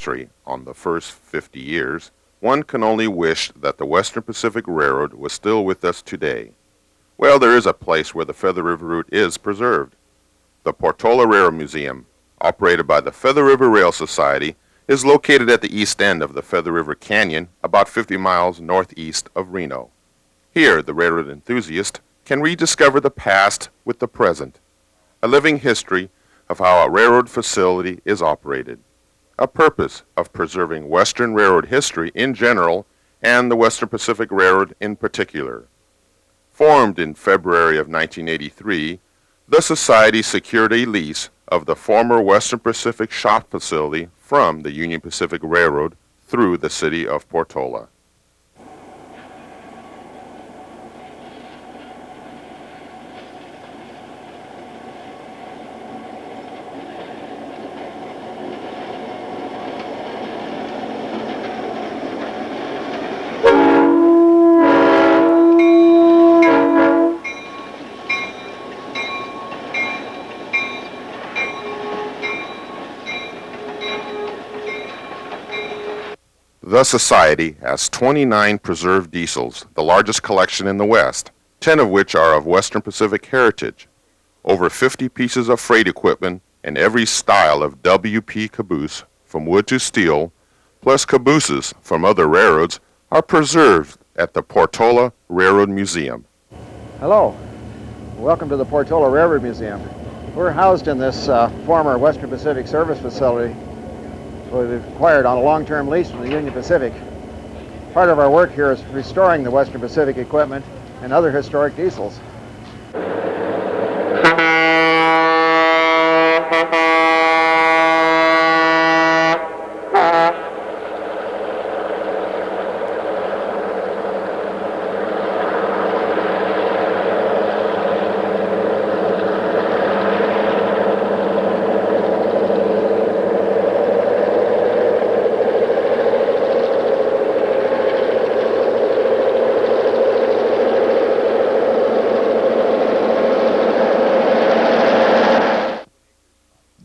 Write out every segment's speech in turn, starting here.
commentary on the first 50 years, one can only wish that the Western Pacific Railroad was still with us today. Well, there is a place where the Feather River route is preserved. The Portola Railroad Museum, operated by the Feather River Rail Society, is located at the east end of the Feather River Canyon, about 50 miles northeast of Reno. Here, the railroad enthusiast can rediscover the past with the present, a living history of how a railroad facility is operated, a purpose of preserving Western railroad history in general and the Western Pacific Railroad in particular. Formed in February of 1983, the Society secured a lease of the former Western Pacific shop facility from the Union Pacific Railroad through the city of Portola. The Society has 29 preserved diesels, the largest collection in the West, 10 of which are of Western Pacific heritage, over 50 pieces of freight equipment, and every style of WP caboose, from wood to steel, plus cabooses from other railroads, are preserved at the Portola Railroad Museum. Hello. Welcome to the Portola Railroad Museum. We're housed in this former Western Pacific service facility we've acquired on a long-term lease from the Union Pacific. Part of our work here is restoring the Western Pacific equipment and other historic diesels.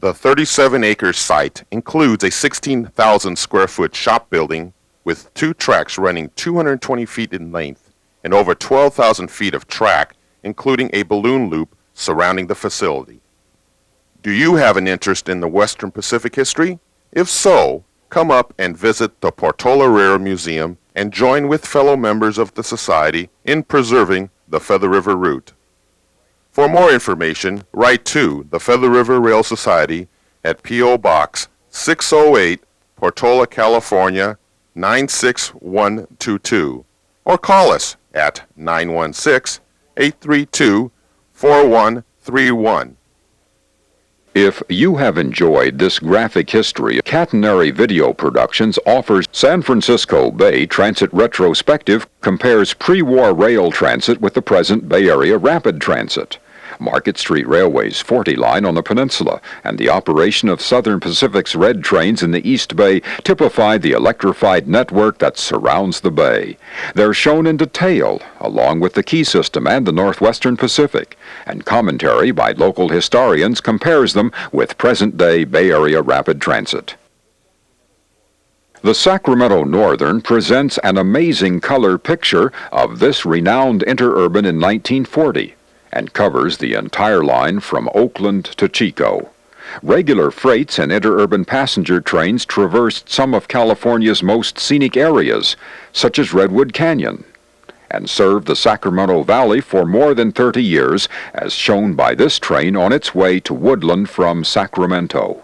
The 37-acre site includes a 16,000 square foot shop building with 2 tracks running 220 feet in length and over 12,000 feet of track, including a balloon loop surrounding the facility. Do you have an interest in the Western Pacific history? If so, come up and visit the Portola Railroad Museum and join with fellow members of the Society in preserving the Feather River route. For more information, write to the Feather River Rail Society at P.O. Box 608, Portola, California 96122, or call us at 916-832-4131. If you have enjoyed this graphic history, Catenary Video Productions offers San Francisco Bay Transit Retrospective, compares pre-war rail transit with the present Bay Area rapid transit. Market Street Railway's 40 line on the peninsula and the operation of Southern Pacific's red trains in the East Bay typify the electrified network that surrounds the bay. They're shown in detail, along with the key system and the Northwestern Pacific, and commentary by local historians compares them with present-day Bay Area rapid transit. The Sacramento Northern presents an amazing color picture of this renowned interurban in 1940. And covers the entire line from Oakland to Chico. Regular freights and interurban passenger trains traversed some of California's most scenic areas, such as Redwood Canyon, and served the Sacramento Valley for more than 30 years, as shown by this train on its way to Woodland from Sacramento.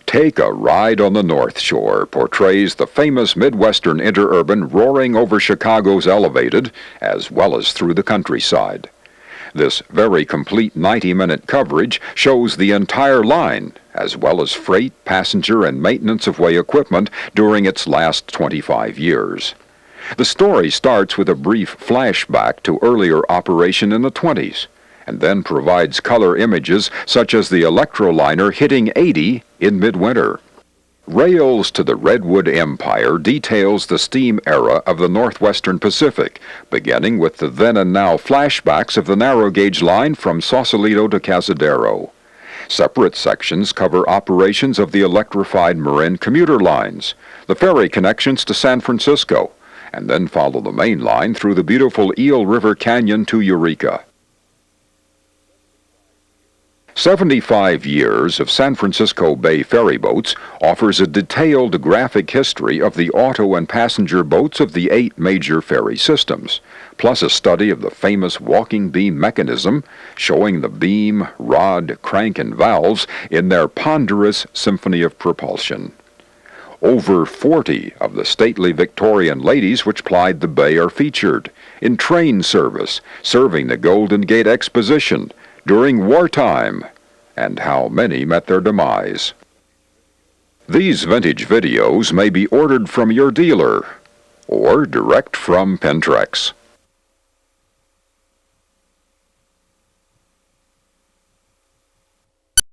Take a Ride on the North Shore portrays the famous Midwestern interurban roaring over Chicago's elevated, as well as through the countryside. This very complete 90-minute coverage shows the entire line, as well as freight, passenger, and maintenance of way equipment during its last 25 years. The story starts with a brief flashback to earlier operation in the 20s. And then provides color images such as the Electroliner hitting 80 in midwinter. Rails to the Redwood Empire details the steam era of the Northwestern Pacific, beginning with the then and now flashbacks of the narrow gauge line from Sausalito to Cazadero. Separate sections cover operations of the electrified Marin commuter lines, the ferry connections to San Francisco, and then follow the main line through the beautiful Eel River Canyon to Eureka. 75 years of San Francisco Bay ferry boats offers a detailed graphic history of the auto and passenger boats of the 8 major ferry systems, plus a study of the famous walking beam mechanism, showing the beam, rod, crank, and valves in their ponderous symphony of propulsion. Over 40 of the stately Victorian ladies which plied the bay are featured in train service, serving the Golden Gate Exposition during wartime, and how many met their demise. These vintage videos may be ordered from your dealer or direct from Pentrex.